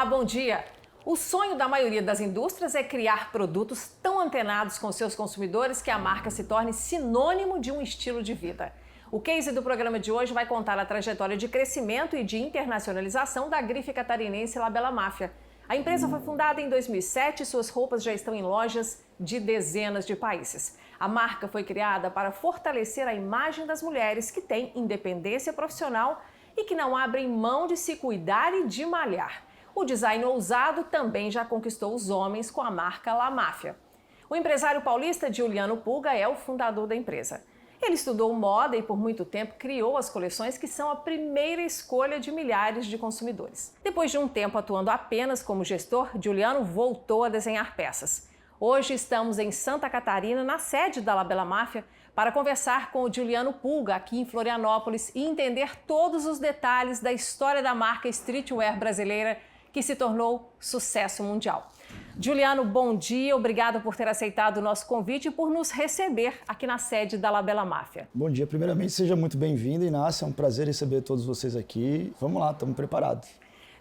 Olá, bom dia! O sonho da maioria das indústrias é criar produtos tão antenados com seus consumidores que a marca se torne sinônimo de um estilo de vida. O case do programa de hoje vai contar a trajetória de crescimento e de internacionalização da grife catarinense La Bella Mafia. A empresa foi fundada em 2007 e suas roupas já estão em lojas de dezenas de países. A marca foi criada para fortalecer a imagem das mulheres que têm independência profissional e que não abrem mão de se cuidar e de malhar. O design ousado também já conquistou os homens com a marca La Mafia. O empresário paulista Giuliano Pulga é o fundador da empresa. Ele estudou moda e por muito tempo criou as coleções que são a primeira escolha de milhares de consumidores. Depois de um tempo atuando apenas como gestor, Giuliano voltou a desenhar peças. Hoje estamos em Santa Catarina, na sede da La Bella Mafia, para conversar com o Giuliano Pulga aqui em Florianópolis e entender todos os detalhes da história da marca streetwear brasileira que se tornou sucesso mundial. Giuliano, bom dia, obrigada por ter aceitado o nosso convite e por nos receber aqui na sede da La Bella Mafia. Bom dia, primeiramente seja muito bem-vindo, Inácia, é um prazer receber todos vocês aqui. Vamos lá, estamos preparados.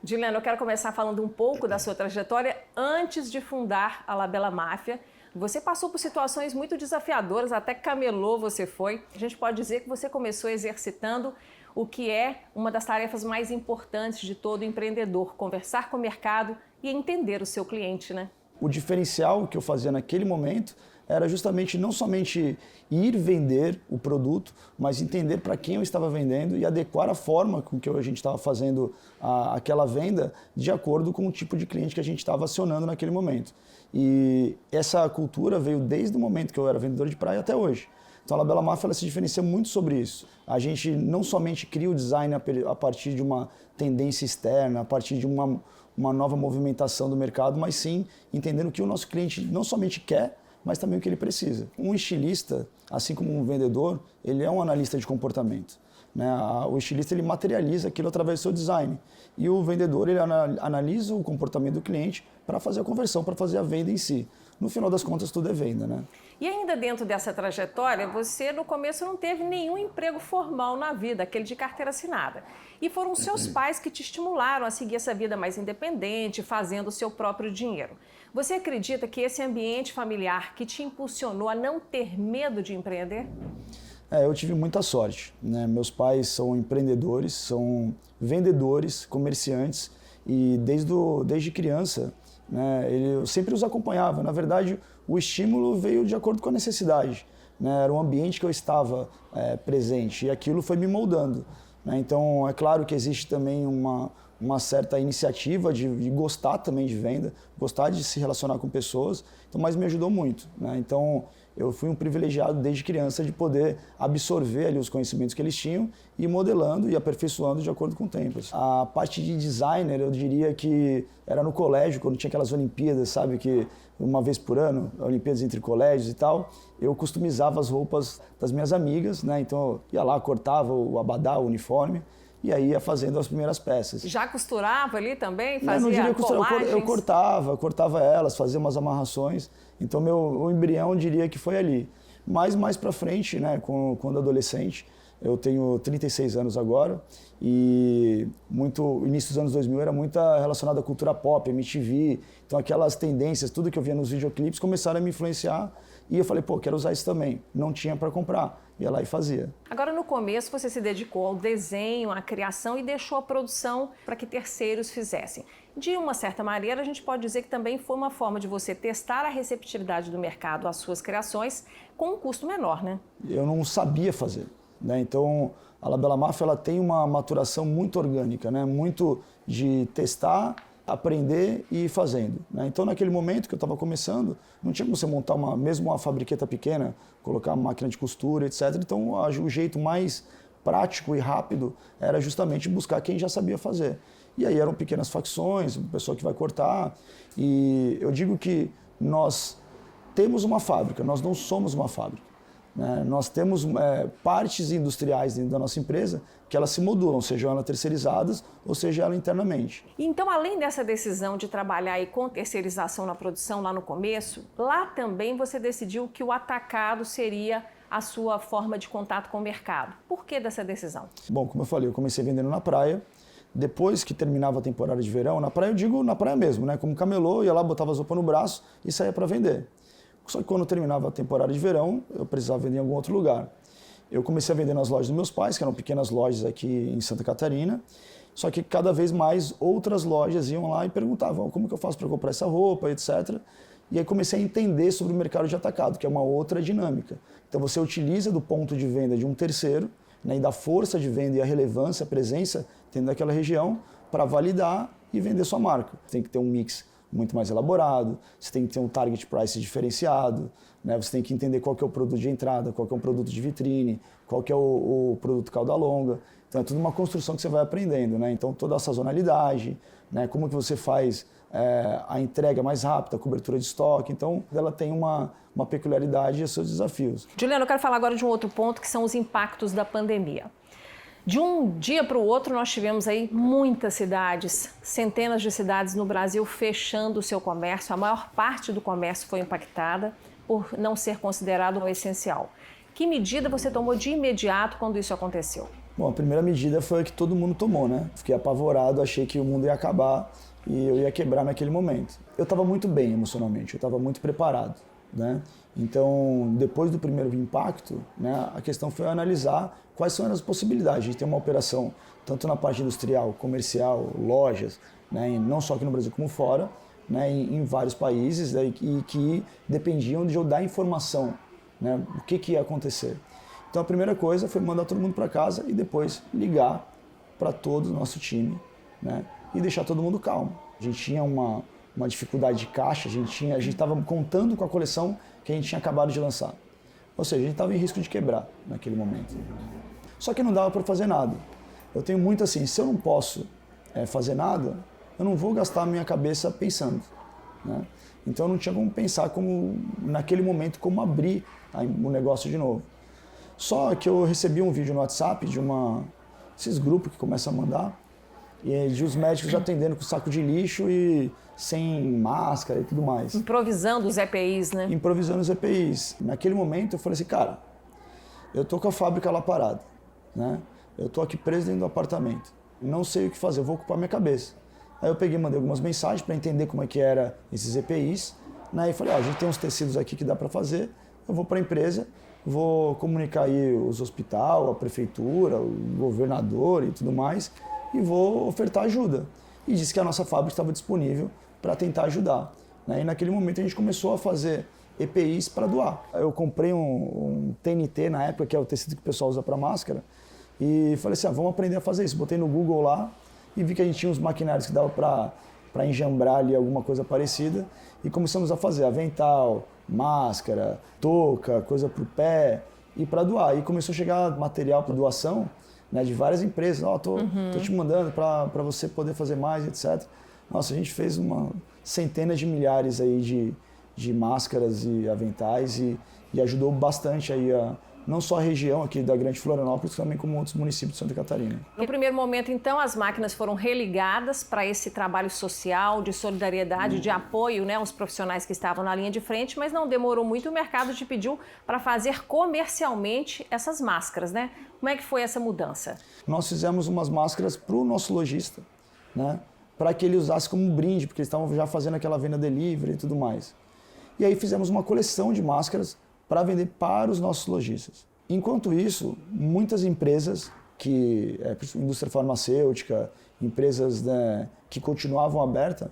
Giuliano, eu quero começar falando um pouco da sua trajetória antes de fundar a La Bella Mafia. Você passou por situações muito desafiadoras, até camelô você foi. A gente pode dizer que você começou exercitando o que é uma das tarefas mais importantes de todo empreendedor, conversar com o mercado e entender o seu cliente, né? O diferencial que eu fazia naquele momento era justamente não somente ir vender o produto, mas entender para quem eu estava vendendo e adequar a forma com que a gente estava fazendo aquela venda de acordo com o tipo de cliente que a gente estava acionando naquele momento. E essa cultura veio desde o momento que eu era vendedor de praia até hoje. Então a La Bella Mafia ela se diferencia muito sobre isso. A gente não somente cria o design a partir de uma tendência externa, a partir de uma nova movimentação do mercado, mas sim entendendo o que o nosso cliente não somente quer, mas também o que ele precisa. Um estilista, assim como um vendedor, ele é um analista de comportamento. O estilista ele materializa aquilo através do seu design e o vendedor ele analisa o comportamento do cliente para fazer a conversão, para fazer a venda em si. No final das contas, tudo é venda, né? E ainda dentro dessa trajetória, você no começo não teve nenhum emprego formal na vida, aquele de carteira assinada. E foram seus pais que te estimularam a seguir essa vida mais independente, fazendo o seu próprio dinheiro. Você acredita que esse ambiente familiar que te impulsionou a não ter medo de empreender? Eu tive muita sorte, né? Meus pais são empreendedores, são vendedores, comerciantes e desde criança, né, eu sempre os acompanhava. Na verdade, o estímulo veio de acordo com a necessidade, né? Era um ambiente que eu estava presente e aquilo foi me moldando, né? Então, é claro que existe também uma certa iniciativa de gostar também de venda, gostar de se relacionar com pessoas, então, mas me ajudou muito, né? Então, eu fui um privilegiado desde criança de poder absorver ali os conhecimentos que eles tinham e ir modelando e aperfeiçoando de acordo com o tempo. A parte de designer, eu diria que era no colégio, quando tinha aquelas Olimpíadas, sabe, que uma vez por ano, Olimpíadas entre colégios e tal, eu customizava as roupas das minhas amigas, né? Então eu ia lá, cortava o abadá, o uniforme, e aí ia fazendo as primeiras peças. Já costurava ali também? Fazia não diria colagens? Eu cortava elas, fazia umas amarrações. Então o embrião eu diria que foi ali. Mas mais pra frente, né, quando adolescente, eu tenho 36 anos agora e o início dos anos 2000 era muito relacionado à cultura pop, MTV. Então aquelas tendências, tudo que eu via nos videoclipes começaram a me influenciar e eu falei, quero usar isso também. Não tinha para comprar, ia lá e fazia. Agora no começo você se dedicou ao desenho, à criação e deixou a produção para que terceiros fizessem. De uma certa maneira a gente pode dizer que também foi uma forma de você testar a receptividade do mercado às suas criações com um custo menor, né? Eu não sabia fazer. Então, a La Bella Mafia ela tem uma maturação muito orgânica, né? Muito de testar, aprender e ir fazendo, né? Então, naquele momento que eu estava começando, não tinha como você montar mesmo uma fabriqueta pequena, colocar uma máquina de costura, etc. Então, o jeito mais prático e rápido era justamente buscar quem já sabia fazer. E aí eram pequenas facções, uma pessoa que vai cortar. E eu digo que nós temos uma fábrica, nós não somos uma fábrica. Nós temos partes industriais dentro da nossa empresa que elas se modulam, sejam elas terceirizadas ou seja elas internamente. Então, além dessa decisão de trabalhar aí com terceirização na produção lá no começo, lá também você decidiu que o atacado seria a sua forma de contato com o mercado. Por que dessa decisão? Bom, como eu falei, eu comecei vendendo na praia, Depois que terminava a temporada de verão, na praia eu digo na praia mesmo, né? Como camelô, ia lá, botava as roupas no braço e saía para vender. Só que quando terminava a temporada de verão, eu precisava vender em algum outro lugar. Eu comecei a vender nas lojas dos meus pais, que eram pequenas lojas aqui em Santa Catarina. Só que cada vez mais outras lojas iam lá e perguntavam como que eu faço para comprar essa roupa, etc. E aí comecei a entender sobre o mercado de atacado, que é uma outra dinâmica. Então você utiliza do ponto de venda de um terceiro, né, e da força de venda e a relevância, a presença dentro daquela região para validar e vender sua marca. Tem que ter um mix muito mais elaborado, você tem que ter um target price diferenciado, né, você tem que entender qual que é o produto de entrada, qual que é um produto de vitrine, qual que é o produto cauda longa. Então é tudo uma construção que você vai aprendendo, né? Então toda a sazonalidade, né, como que você faz a entrega mais rápida, a cobertura de estoque. Então ela tem uma peculiaridade e seus desafios. Juliano, eu quero falar agora de um outro ponto, que são os impactos da pandemia. De um dia para o outro, nós tivemos aí muitas cidades, centenas de cidades no Brasil fechando o seu comércio. A maior parte do comércio foi impactada por não ser considerado essencial. Que medida você tomou de imediato quando isso aconteceu? Bom, a primeira medida foi a que todo mundo tomou, né? Fiquei apavorado, achei que o mundo ia acabar e eu ia quebrar naquele momento. Eu estava muito bem emocionalmente, eu estava muito preparado, né? Então, depois do primeiro impacto, né, a questão foi analisar quais são as possibilidades de ter uma operação tanto na parte industrial, comercial, lojas, né, não só aqui no Brasil como fora, né, em vários países, né, e que dependiam de eu dar informação, né, o que ia acontecer. Então a primeira coisa foi mandar todo mundo para casa e depois ligar para todo o nosso time, né, e deixar todo mundo calmo. A gente tinha uma dificuldade de caixa, a gente estava contando com a coleção que a gente tinha acabado de lançar. Ou seja, a gente estava em risco de quebrar naquele momento. Só que não dava para fazer nada. Eu tenho muito assim, se eu não posso fazer nada, eu não vou gastar a minha cabeça pensando, né? Então eu não tinha como pensar naquele momento como abrir o negócio de novo. Só que eu recebi um vídeo no WhatsApp de esses grupos que começam a mandar, e de os médicos atendendo com saco de lixo e sem máscara e tudo mais. Improvisando os EPIs, né? Improvisando os EPIs. Naquele momento eu falei assim, cara, eu tô com a fábrica lá parada, né? Eu tô aqui preso dentro do apartamento. Não sei o que fazer, eu vou ocupar minha cabeça. Aí eu peguei e mandei algumas mensagens para entender como é que era esses EPIs, né? E falei, a gente tem uns tecidos aqui que dá para fazer, eu vou para a empresa, vou comunicar aí os hospitais, a prefeitura, o governador e tudo mais, e vou ofertar ajuda. E disse que a nossa fábrica estava disponível para tentar ajudar, né? E naquele momento a gente começou a fazer EPIs para doar. Eu comprei um TNT na época, que é o tecido que o pessoal usa para máscara, e falei assim, vamos aprender a fazer isso. Botei no Google lá e vi que a gente tinha uns maquinários que dava para enjambrar ali alguma coisa parecida, e começamos a fazer avental, máscara, touca, coisa para o pé e para doar. E começou a chegar material para doação, né, de várias empresas. Tô te mandando para você poder fazer mais, etc. Nossa, a gente fez centenas de milhares aí de máscaras e aventais e ajudou bastante aí não só a região aqui da Grande Florianópolis, também como outros municípios de Santa Catarina. No primeiro momento, então, as máquinas foram religadas para esse trabalho social, de solidariedade, de apoio, né, aos profissionais que estavam na linha de frente, mas não demorou muito, o mercado te pediu para fazer comercialmente essas máscaras, né? Como é que foi essa mudança? Nós fizemos umas máscaras para o nosso lojista, né, para que ele usasse como um brinde, porque eles estavam já fazendo aquela venda delivery e tudo mais. E aí fizemos uma coleção de máscaras para vender para os nossos lojistas. Enquanto isso, muitas empresas, indústria farmacêutica, empresas, né, que continuavam abertas,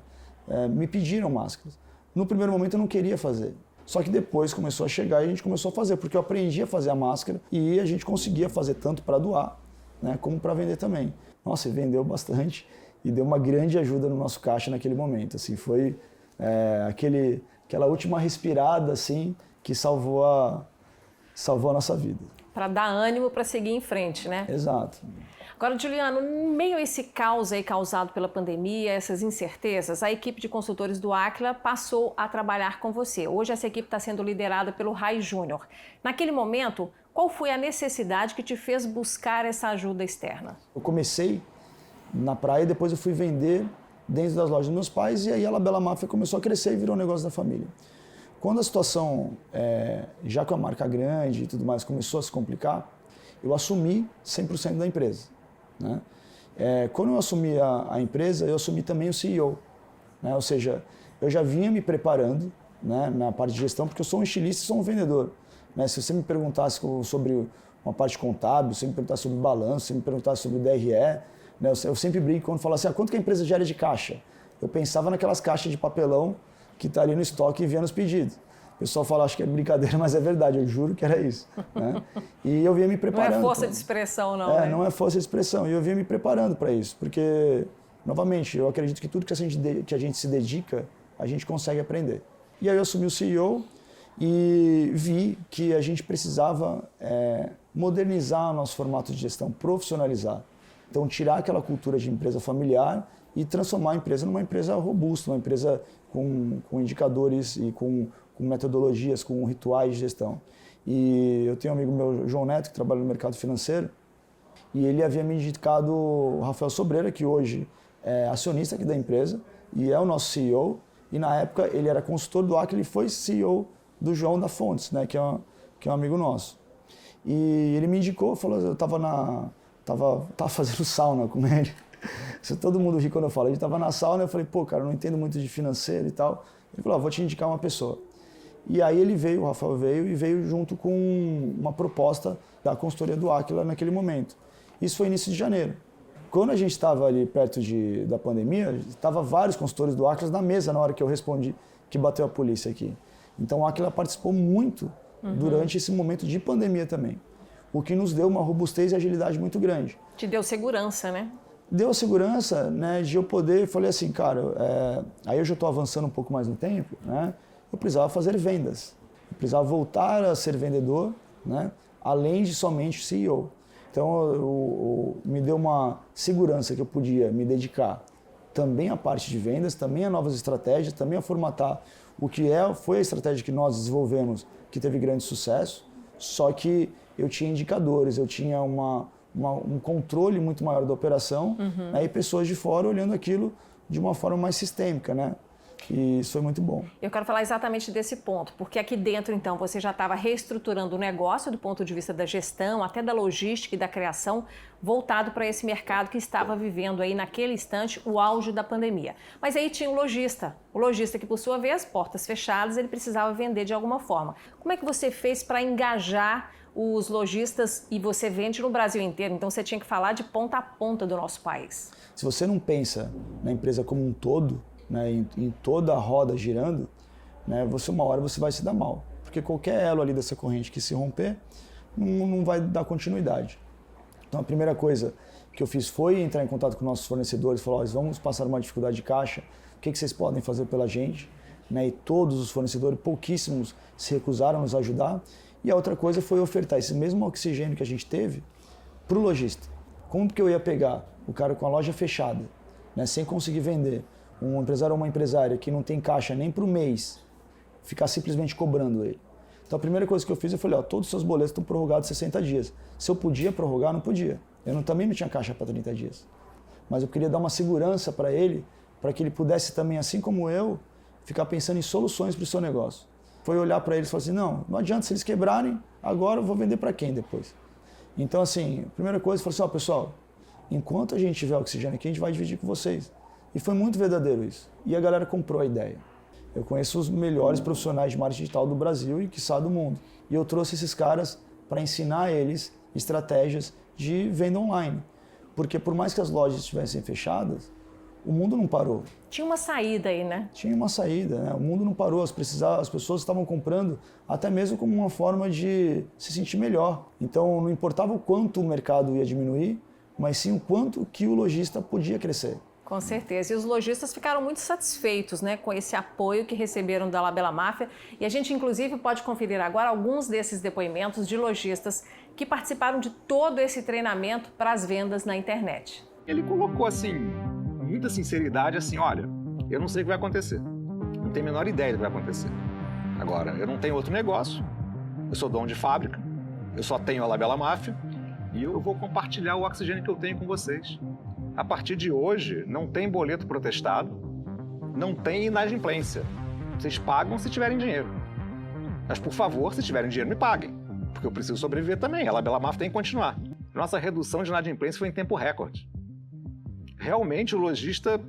me pediram máscaras. No primeiro momento eu não queria fazer, só que depois começou a chegar e a gente começou a fazer, porque eu aprendi a fazer a máscara e a gente conseguia fazer tanto para doar, né, como para vender também. Nossa, e vendeu bastante e deu uma grande ajuda no nosso caixa naquele momento. Assim, foi aquela última respirada assim, que salvou a nossa vida. Para dar ânimo para seguir em frente, né? Exato. Agora, Juliano, em meio a esse caos aí causado pela pandemia, essas incertezas, a equipe de consultores do Aquila passou a trabalhar com você. Hoje essa equipe está sendo liderada pelo Rai Júnior. Naquele momento, qual foi a necessidade que te fez buscar essa ajuda externa? Eu comecei na praia e depois eu fui vender dentro das lojas dos meus pais, e aí a Labela Máfia começou a crescer e virou um negócio da família. Quando a situação, já com a marca grande e tudo mais, começou a se complicar, eu assumi 100% da empresa, né? Quando eu assumi a empresa, eu assumi também o CEO. Né? Ou seja, eu já vinha me preparando, né, na parte de gestão, porque eu sou um estilista e sou um vendedor. Né? Se você me perguntasse sobre uma parte contábil, se você me perguntasse sobre balanço, se você me perguntasse sobre DRE, né, eu sempre brinco quando falo assim, quanto que a empresa gera de caixa? Eu pensava naquelas caixas de papelão que está ali no estoque e enviando os pedidos. O pessoal fala, acho que é brincadeira, mas é verdade, eu juro que era isso. Né? E eu vinha me preparando. Não é força de expressão, não. Né? Não é força de expressão. E eu vinha me preparando para isso, porque, novamente, eu acredito que tudo que a gente se dedica, a gente consegue aprender. E aí eu assumi o CEO e vi que a gente precisava modernizar o nosso formato de gestão, profissionalizar. Então, tirar aquela cultura de empresa familiar e transformar a empresa numa empresa robusta, uma empresa com indicadores e com metodologias, com rituais de gestão. E eu tenho um amigo meu, João Neto, que trabalha no mercado financeiro, e ele havia me indicado o Rafael Sobreira, que hoje é acionista aqui da empresa e é o nosso CEO. E na época ele era consultor do Aquila e foi CEO do João da Fontes, né, que é um amigo nosso. E ele me indicou, falou, eu tava fazendo sauna com ele. Todo mundo ri quando eu falo. Ele estava na sauna, eu falei, pô, cara, eu não entendo muito de financeiro e tal. Ele falou, vou te indicar uma pessoa. E aí o Rafael veio junto com uma proposta da consultoria do Aquila naquele momento. Isso foi início de janeiro. Quando a gente estava ali perto da pandemia, estava vários consultores do Aquila na mesa na hora que eu respondi que bateu a polícia aqui. Então o Aquila participou muito durante esse momento de pandemia também. O que nos deu uma robustez e agilidade muito grande. Te deu segurança, né? Deu segurança, né, de eu poder, falei assim, cara, aí eu já estou avançando um pouco mais no tempo, né, eu precisava fazer vendas, eu precisava voltar a ser vendedor, né, além de somente CEO. Então, me deu uma segurança que eu podia me dedicar também à parte de vendas, também a novas estratégias, também a formatar o que foi a estratégia que nós desenvolvemos, que teve grande sucesso, só que eu tinha indicadores, eu tinha um controle muito maior da operação, né, e pessoas de fora olhando aquilo de uma forma mais sistêmica, né? E isso foi muito bom. Eu quero falar exatamente desse ponto, porque aqui dentro, então, você já estava reestruturando o negócio do ponto de vista da gestão, até da logística e da criação, voltado para esse mercado que estava vivendo aí naquele instante o auge da pandemia. Mas aí tinha o lojista que por sua vez, portas fechadas, ele precisava vender de alguma forma. Como é que você fez para engajar os lojistas, e você vende no Brasil inteiro, então você tinha que falar de ponta a ponta do nosso país? Se você não pensa na empresa como um todo, né, em toda a roda girando, né, uma hora você vai se dar mal. Porque qualquer elo ali dessa corrente que se romper, não vai dar continuidade. Então a primeira coisa que eu fiz foi entrar em contato com nossos fornecedores, falar, vamos passar uma dificuldade de caixa, o que vocês podem fazer pela gente? Né, e todos os fornecedores, pouquíssimos, se recusaram a nos ajudar. E a outra coisa foi ofertar esse mesmo oxigênio que a gente teve para o lojista. Como que eu ia pegar o cara com a loja fechada, né, sem conseguir vender, um empresário ou uma empresária que não tem caixa nem para o mês, ficar simplesmente cobrando ele? Então a primeira coisa que eu fiz, eu falei, todos os seus boletos estão prorrogados 60 dias. Se eu podia prorrogar, não podia. Também não tinha caixa para 30 dias. Mas eu queria dar uma segurança para ele, para que ele pudesse também, assim como eu, ficar pensando em soluções para o seu negócio. Foi olhar para eles e falar assim, não adianta, se eles quebrarem, agora eu vou vender para quem depois? Então, assim, a primeira coisa, eu falei assim, pessoal, enquanto a gente tiver oxigênio aqui, a gente vai dividir com vocês. E foi muito verdadeiro isso. E a galera comprou a ideia. Eu conheço os melhores profissionais de marketing digital do Brasil e, quiçá, do mundo. E eu trouxe esses caras para ensinar eles estratégias de venda online. Porque por mais que as lojas estivessem fechadas, o mundo não parou. Tinha uma saída aí, né? Tinha uma saída, né? O mundo não parou, as pessoas estavam comprando até mesmo como uma forma de se sentir melhor. Então não importava o quanto o mercado ia diminuir, mas sim o quanto que o lojista podia crescer. Com certeza. E os lojistas ficaram muito satisfeitos, né, com esse apoio que receberam da Labela Máfia. E a gente, inclusive, pode conferir agora alguns desses depoimentos de lojistas que participaram de todo esse treinamento para as vendas na internet. Ele colocou, assim, com muita sinceridade, assim, olha, eu não sei o que vai acontecer. Não tenho a menor ideia do que vai acontecer. Agora, eu não tenho outro negócio. Eu sou dono de fábrica. Eu só tenho a Labela Máfia. E eu vou compartilhar o oxigênio que eu tenho com vocês. A partir de hoje, não tem boleto protestado, não tem inadimplência. Vocês pagam se tiverem dinheiro. Mas, por favor, se tiverem dinheiro, me paguem. Porque eu preciso sobreviver também. A Labela Máfia tem que continuar. Nossa redução de inadimplência foi em tempo recorde. realmente o lojista,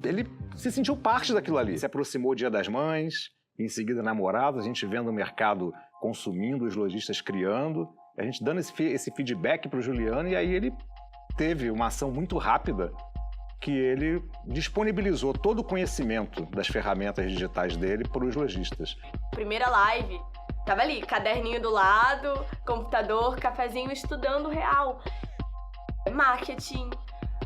ele se sentiu parte daquilo ali. Se aproximou o Dia das Mães, em seguida Namorados, a gente vendo o mercado consumindo, os lojistas criando, a gente dando esse feedback para o Juliano, e aí ele teve uma ação muito rápida, que ele disponibilizou todo o conhecimento das ferramentas digitais dele para os lojistas. Primeira live, tava ali, caderninho do lado, computador, cafezinho, estudando real. Marketing,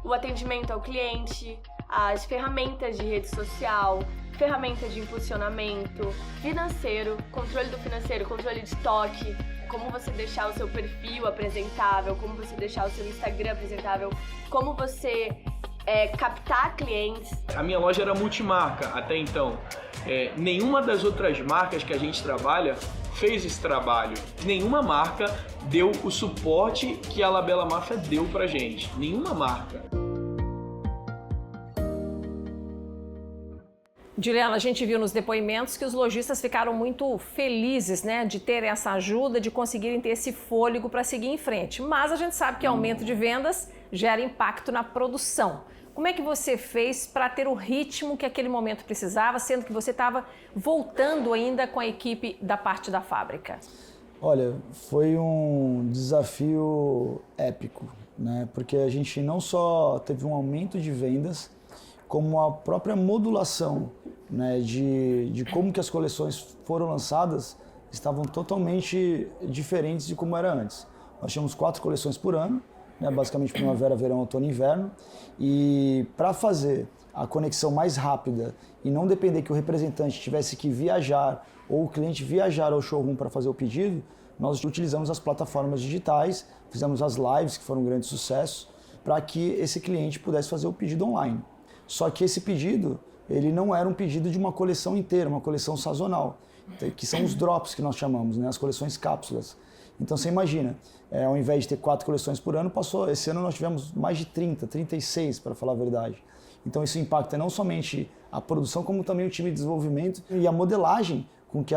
o atendimento ao cliente, as ferramentas de rede social, ferramentas de impulsionamento, financeiro, controle do financeiro, controle de estoque, como você deixar o seu perfil apresentável, como você deixar o seu Instagram apresentável, como você captar clientes. A minha loja era multimarca até então. Nenhuma das outras marcas que a gente trabalha fez esse trabalho. Nenhuma marca deu o suporte que a Labella Mafia deu pra gente. Nenhuma marca. Juliana, a gente viu nos depoimentos que os lojistas ficaram muito felizes, né, de ter essa ajuda, de conseguirem ter esse fôlego para seguir em frente. Mas a gente sabe que aumento de vendas gera impacto na produção. Como é que você fez para ter o ritmo que aquele momento precisava, sendo que você estava voltando ainda com a equipe da parte da fábrica? Olha, foi um desafio épico, né? Porque a gente não só teve um aumento de vendas, como a própria modulação, né, de como que as coleções foram lançadas estavam totalmente diferentes de como era antes. Nós tínhamos 4 coleções por ano, né, basicamente primavera, verão, outono e inverno, e para fazer a conexão mais rápida e não depender que o representante tivesse que viajar ou o cliente viajar ao showroom para fazer o pedido, nós utilizamos as plataformas digitais, fizemos as lives, que foram um grande sucesso, para que esse cliente pudesse fazer o pedido online. Só que esse pedido, ele não era um pedido de uma coleção inteira, uma coleção sazonal, que são os drops que nós chamamos, né? As coleções cápsulas. Então você imagina, ao invés de ter 4 coleções por ano, esse ano nós tivemos mais de 30, 36 para falar a verdade. Então isso impacta não somente a produção, como também o time de desenvolvimento e a modelagem com que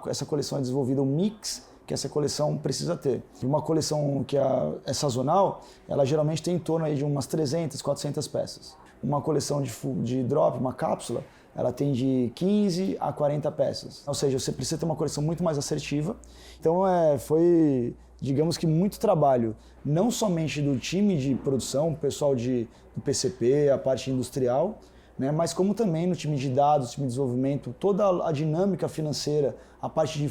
essa coleção é desenvolvida, o mix que essa coleção precisa ter. Uma coleção que é sazonal, ela geralmente tem em torno aí de umas 300, 400 peças. Uma coleção de drop, uma cápsula, ela tem de 15 a 40 peças. Ou seja, você precisa ter uma coleção muito mais assertiva. Então foi, digamos que, muito trabalho, não somente do time de produção, o pessoal do PCP, a parte industrial, né, mas como também no time de dados, time de desenvolvimento, toda a dinâmica financeira, a parte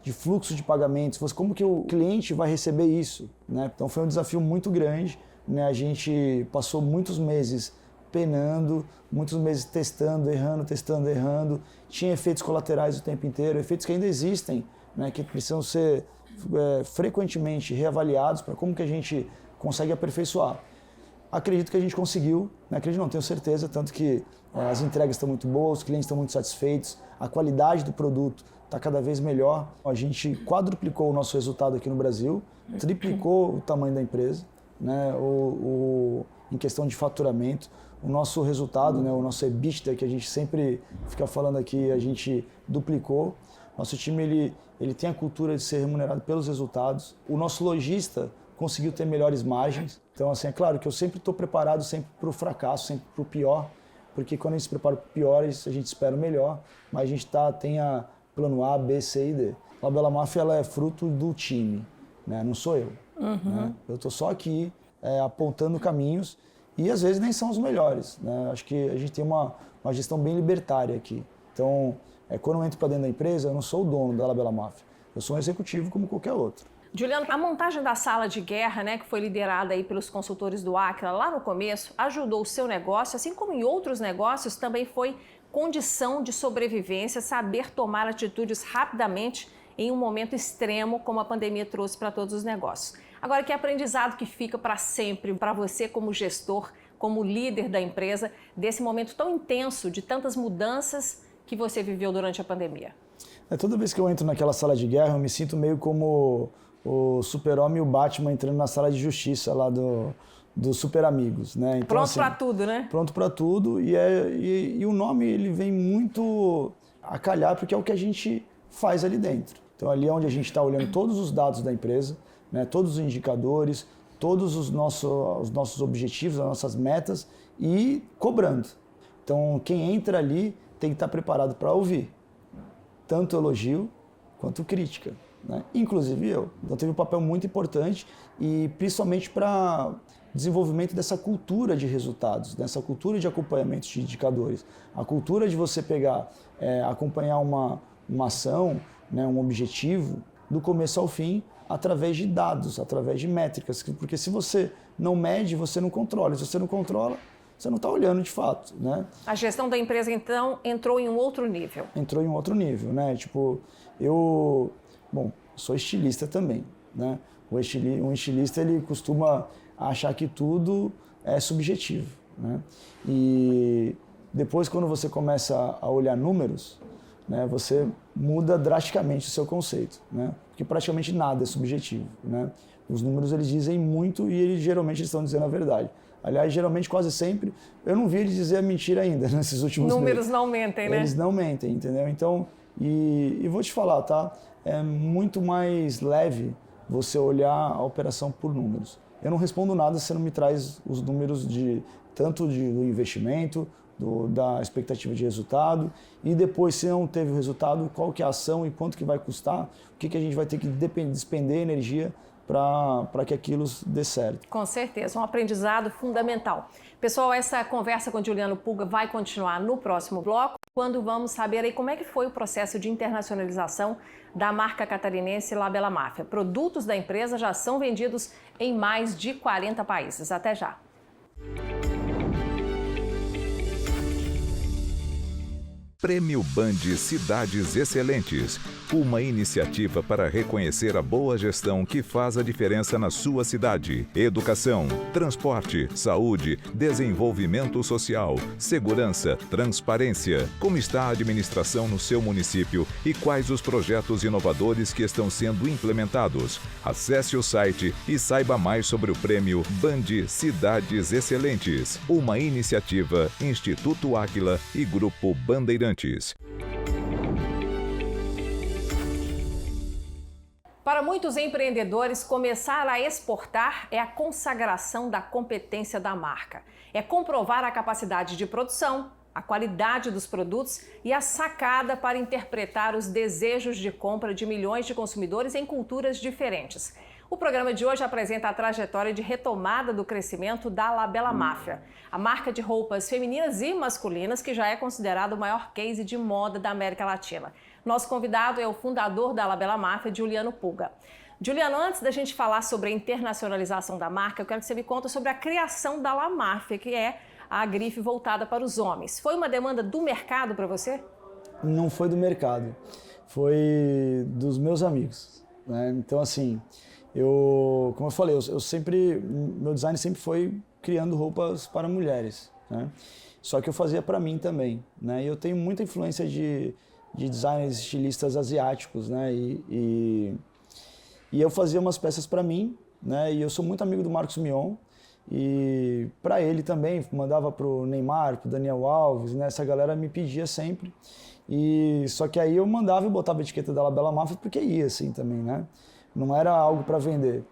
de fluxo de pagamentos, como que o cliente vai receber isso, né? Então foi um desafio muito grande, né? A gente passou muitos meses penando, muitos meses testando, errando, tinha efeitos colaterais o tempo inteiro, efeitos que ainda existem, né, que precisam ser frequentemente reavaliados para como que a gente consegue aperfeiçoar. Acredito que a gente conseguiu, né? Acredito não, tenho certeza, tanto que as entregas estão muito boas, os clientes estão muito satisfeitos, a qualidade do produto está cada vez melhor. A gente quadruplicou o nosso resultado aqui no Brasil, triplicou o tamanho da empresa, né? Em questão de faturamento. O nosso resultado, né, o nosso EBITDA, que a gente sempre fica falando aqui, a gente duplicou. Nosso time ele tem a cultura de ser remunerado pelos resultados. O nosso lojista conseguiu ter melhores margens. Então, assim, é claro que eu sempre estou preparado sempre para o fracasso, sempre para o pior, porque quando a gente se prepara para o pior, a gente espera o melhor, mas a gente tem a plano A, B, C e D. A Labella Mafia ela é fruto do time, né? Não sou eu. Né? Eu estou só aqui apontando caminhos, e às vezes nem são os melhores, né? Acho que a gente tem uma gestão bem libertária aqui. Então, quando eu entro para dentro da empresa, eu não sou o dono da Labella Mafia. Eu sou um executivo como qualquer outro. Juliano, a montagem da sala de guerra, né, que foi liderada aí pelos consultores do Acra lá no começo, ajudou o seu negócio, assim como em outros negócios, também foi condição de sobrevivência, saber tomar atitudes rapidamente em um momento extremo, como a pandemia trouxe para todos os negócios. Agora, que aprendizado que fica para sempre para você como gestor, como líder da empresa, desse momento tão intenso, de tantas mudanças que você viveu durante a pandemia? Toda vez que eu entro naquela sala de guerra, eu me sinto meio como o Super-Homem e o Batman entrando na sala de justiça lá do Super Amigos, né? Então, pronto assim, para tudo, né? Pronto para tudo, e o nome ele vem muito a calhar, porque é o que a gente faz ali dentro. Então ali é onde a gente está olhando todos os dados da empresa, né, todos os indicadores, todos os nossos objetivos, as nossas metas e cobrando. Então, quem entra ali tem que estar preparado para ouvir tanto elogio quanto crítica, né? Inclusive eu. Então, teve um papel muito importante e principalmente para desenvolvimento dessa cultura de resultados, dessa cultura de acompanhamento de indicadores. A cultura de você pegar, acompanhar uma ação, né, um objetivo, do começo ao fim, através de dados, através de métricas, porque se você não mede, você não controla. Se você não controla, você não está olhando de fato, né? A gestão da empresa, então, entrou em um outro nível. Entrou em um outro nível, né? Tipo, eu sou estilista também, né? Um estilista, ele costuma achar que tudo é subjetivo, né? E depois, quando você começa a olhar números, né, você muda drasticamente o seu conceito, né? Porque praticamente nada é subjetivo, né? Os números, eles dizem muito e eles geralmente estão dizendo a verdade. Aliás, geralmente, quase sempre, eu não vi eles dizer a mentira ainda nesses últimos meses. Números não mentem, né? Eles não mentem, entendeu? Então, e vou te falar, tá? É muito mais leve você olhar a operação por números. Eu não respondo nada se você não me traz os números tanto do investimento, da expectativa de resultado, e depois, se não teve o resultado, qual que é a ação e quanto que vai custar, o que a gente vai ter que despender energia para que aquilo dê certo. Com certeza, um aprendizado fundamental. Pessoal, essa conversa com Juliano Pulga vai continuar no próximo bloco, quando vamos saber aí como é que foi o processo de internacionalização da marca catarinense La Bella Mafia. Produtos da empresa já são vendidos em mais de 40 países. Até já! Prêmio Band Cidades Excelentes, uma iniciativa para reconhecer a boa gestão que faz a diferença na sua cidade. Educação, transporte, saúde, desenvolvimento social, segurança, transparência. Como está a administração no seu município e quais os projetos inovadores que estão sendo implementados? Acesse o site e saiba mais sobre o Prêmio Band Cidades Excelentes, uma iniciativa Instituto Águila e Grupo Bandeirantes. Para muitos empreendedores, começar a exportar é a consagração da competência da marca. É comprovar a capacidade de produção, a qualidade dos produtos e a sacada para interpretar os desejos de compra de milhões de consumidores em culturas diferentes. O programa de hoje apresenta a trajetória de retomada do crescimento da La Bella Mafia, a marca de roupas femininas e masculinas que já é considerado o maior case de moda da América Latina. Nosso convidado é o fundador da La Bella Mafia, Juliano Pulga. Juliano, antes da gente falar sobre a internacionalização da marca, eu quero que você me conte sobre a criação da La Mafia, que é a grife voltada para os homens. Foi uma demanda do mercado para você? Não foi do mercado, foi dos meus amigos, né? Então, assim, como eu falei, meu design sempre foi criando roupas para mulheres, né? Só que eu fazia para mim também, né? E eu tenho muita influência de designers, estilistas asiáticos, né? E eu fazia umas peças para mim, né? E eu sou muito amigo do Marcos Mion, e para ele também, mandava pro Neymar, pro Daniel Alves, né? Essa galera me pedia sempre. Só que aí eu mandava e botava a etiqueta da La Bella Mafia porque ia assim também, né? Não era algo para vender.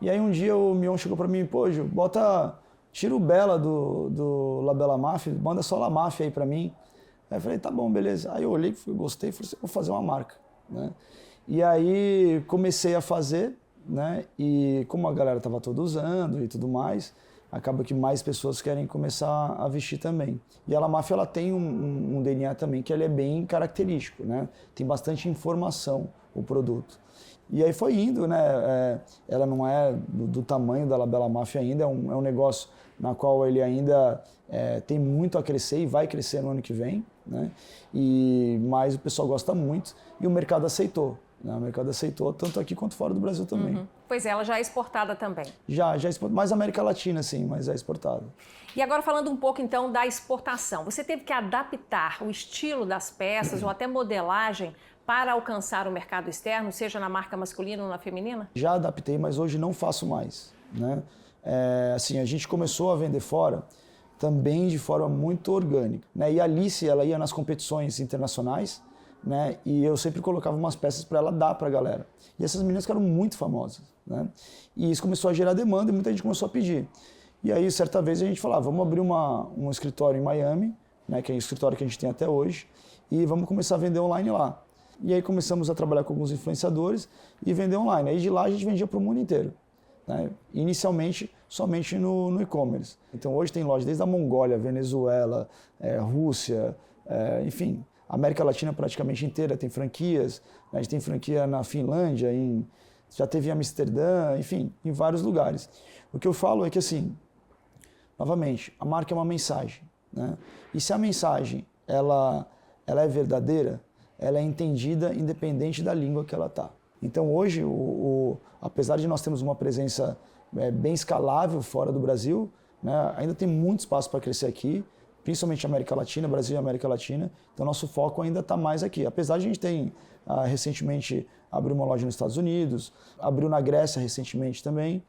E aí um dia o Mion chegou para mim, pô, Ju, tira o Bella do La Bella Mafia, manda só La Mafia aí para mim. Aí eu falei, tá bom, beleza. Aí eu olhei, gostei, falei, vou fazer uma marca, né? E aí comecei a fazer, né? E como a galera tava toda usando e tudo mais, acaba que mais pessoas querem começar a vestir também. E a La Mafia, ela tem um DNA também que ele é bem característico, né? Tem bastante informação o produto. E aí foi indo, né? Ela não é do tamanho da La Bella Mafia ainda, é um negócio na qual ele ainda tem muito a crescer e vai crescer no ano que vem, né? Mas o pessoal gosta muito e o mercado aceitou. Né? O mercado aceitou tanto aqui quanto fora do Brasil também. Uhum. Pois é, ela já é exportada também. Já exportada, mais América Latina, sim, mas é exportada. E agora falando um pouco então da exportação, você teve que adaptar o estilo das peças ou até modelagem para alcançar o mercado externo, seja na marca masculina ou na feminina? Já adaptei, mas hoje não faço mais, né? Assim, a gente começou a vender fora também de forma muito orgânica, né? E a Alice, ela ia nas competições internacionais, né? E eu sempre colocava umas peças para ela dar para a galera. E essas meninas ficaram muito famosas, né? E isso começou a gerar demanda e muita gente começou a pedir. E aí, certa vez, a gente falou, vamos abrir um escritório em Miami, né, que é o escritório que a gente tem até hoje, e vamos começar a vender online lá. E aí começamos a trabalhar com alguns influenciadores e vender online. Aí de lá a gente vendia para o mundo inteiro, né? Inicialmente, somente no e-commerce. Então hoje tem lojas desde a Mongólia, Venezuela, Rússia, enfim, América Latina praticamente inteira tem franquias. Né? A gente tem franquia na Finlândia, já teve em Amsterdã, enfim, em vários lugares. O que eu falo é que, assim, novamente, a marca é uma mensagem, né? E se a mensagem ela é verdadeira, ela é entendida independente da língua que ela está. Então hoje, apesar de nós termos uma presença bem escalável fora do Brasil, né, ainda tem muito espaço para crescer aqui, principalmente América Latina, Brasil e América Latina. Então nosso foco ainda está mais aqui. Apesar de a gente ter recentemente abriu uma loja nos Estados Unidos, abriu na Grécia recentemente também,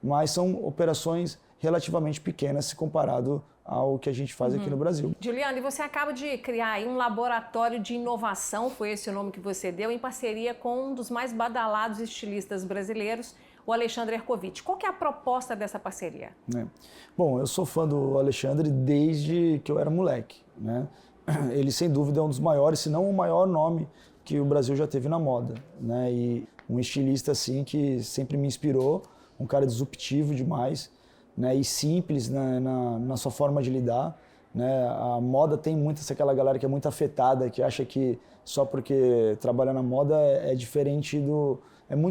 mas são operações relativamente pequenas se comparado ao que a gente faz aqui no Brasil. Juliana, e você acaba de criar aí um laboratório de inovação, foi esse o nome que você deu, em parceria com um dos mais badalados estilistas brasileiros, o Alexandre Hercovitch. Qual que é a proposta dessa parceria? Bom, eu sou fã do Alexandre desde que eu era moleque, né? Ele, sem dúvida, é um dos maiores, se não o maior nome que o Brasil já teve na moda, né? E um estilista, assim, que sempre me inspirou, um cara disruptivo demais, né, e simples, né, na sua forma de lidar, né? A moda tem muito aquela galera que é muito afetada, que acha que só porque trabalha na moda é diferente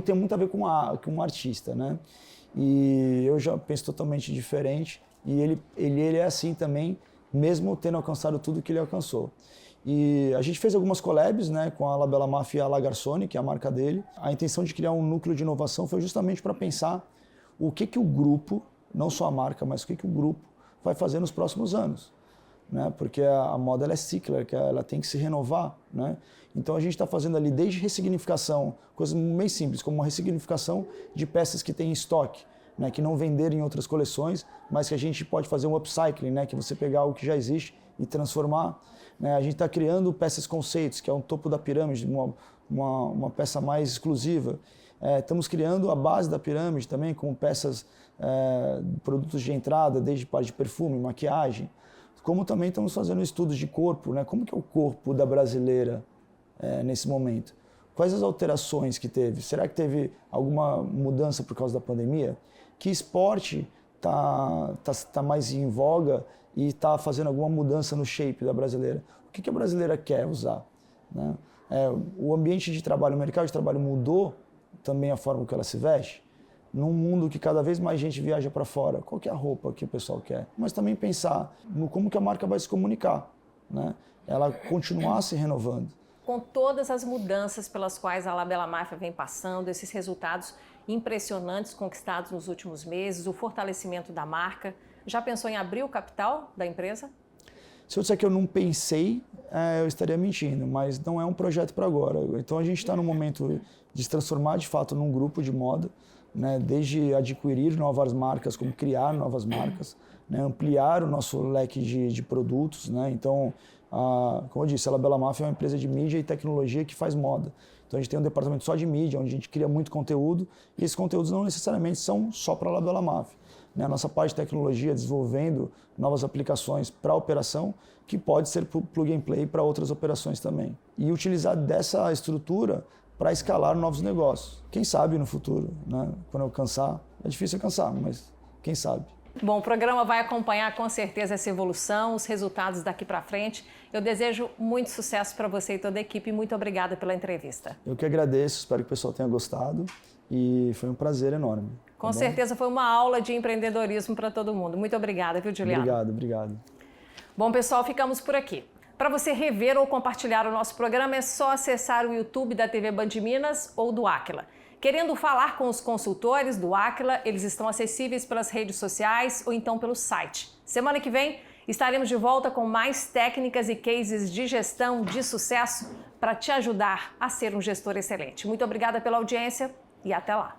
tem muito a ver com um artista, né? E eu já penso totalmente diferente, e ele é assim também, mesmo tendo alcançado tudo que ele alcançou. E a gente fez algumas collabs, né, com a La Bella Mafia e a La Garçonne, que é a marca dele. A intenção de criar um núcleo de inovação foi justamente para pensar o que o grupo, não só a marca, mas o que o grupo vai fazer nos próximos anos, né? Porque a moda ela é cíclica, ela tem que se renovar, né? Então a gente está fazendo ali desde ressignificação, coisas meio simples, como uma ressignificação de peças que tem em estoque, né? Que não venderam em outras coleções, mas que a gente pode fazer um upcycling, né? Que você pegar algo que já existe e transformar, né? A gente está criando peças conceitos, que é um topo da pirâmide, uma peça mais exclusiva. Estamos criando a base da pirâmide também com peças, produtos de entrada, desde parte de perfume, maquiagem, como também estamos fazendo estudos de corpo, né? Como que é o corpo da brasileira nesse momento? Quais as alterações que teve? Será que teve alguma mudança por causa da pandemia? Que esporte tá mais em voga e está fazendo alguma mudança no shape da brasileira? O que a brasileira quer usar, né? O ambiente de trabalho, o mercado de trabalho mudou também a forma que ela se veste, num mundo que cada vez mais gente viaja para fora, qual que é a roupa que o pessoal quer? Mas também pensar no como que a marca vai se comunicar, né? Ela continuar se renovando. Com todas as mudanças pelas quais a La Bella Mafia vem passando, esses resultados impressionantes conquistados nos últimos meses, o fortalecimento da marca, já pensou em abrir o capital da empresa? Se eu disser que eu não pensei, eu estaria mentindo, mas não é um projeto para agora. Então a gente está no momento de se transformar de fato num grupo de moda, né? Desde adquirir novas marcas, como criar novas marcas, né? Ampliar o nosso leque de produtos, né? Então, como eu disse, a La Bella Mafia é uma empresa de mídia e tecnologia que faz moda. Então a gente tem um departamento só de mídia, onde a gente cria muito conteúdo, e esses conteúdos não necessariamente são só para a La Bella Mafia. A nossa parte de tecnologia desenvolvendo novas aplicações para a operação, que pode ser plug and play para outras operações também. E utilizar dessa estrutura para escalar novos negócios. Quem sabe no futuro, né? Quando eu cansar, é difícil alcançar, mas quem sabe. Bom, o programa vai acompanhar com certeza essa evolução, os resultados daqui para frente. Eu desejo muito sucesso para você e toda a equipe. Muito obrigada pela entrevista. Eu que agradeço, espero que o pessoal tenha gostado e foi um prazer enorme. Com certeza foi uma aula de empreendedorismo para todo mundo. Muito obrigada, viu, Juliana? Obrigado. Bom, pessoal, ficamos por aqui. Para você rever ou compartilhar o nosso programa, é só acessar o YouTube da TV Band Minas ou do Aquila. Querendo falar com os consultores do Aquila, eles estão acessíveis pelas redes sociais ou então pelo site. Semana que vem estaremos de volta com mais técnicas e cases de gestão de sucesso para te ajudar a ser um gestor excelente. Muito obrigada pela audiência e até lá!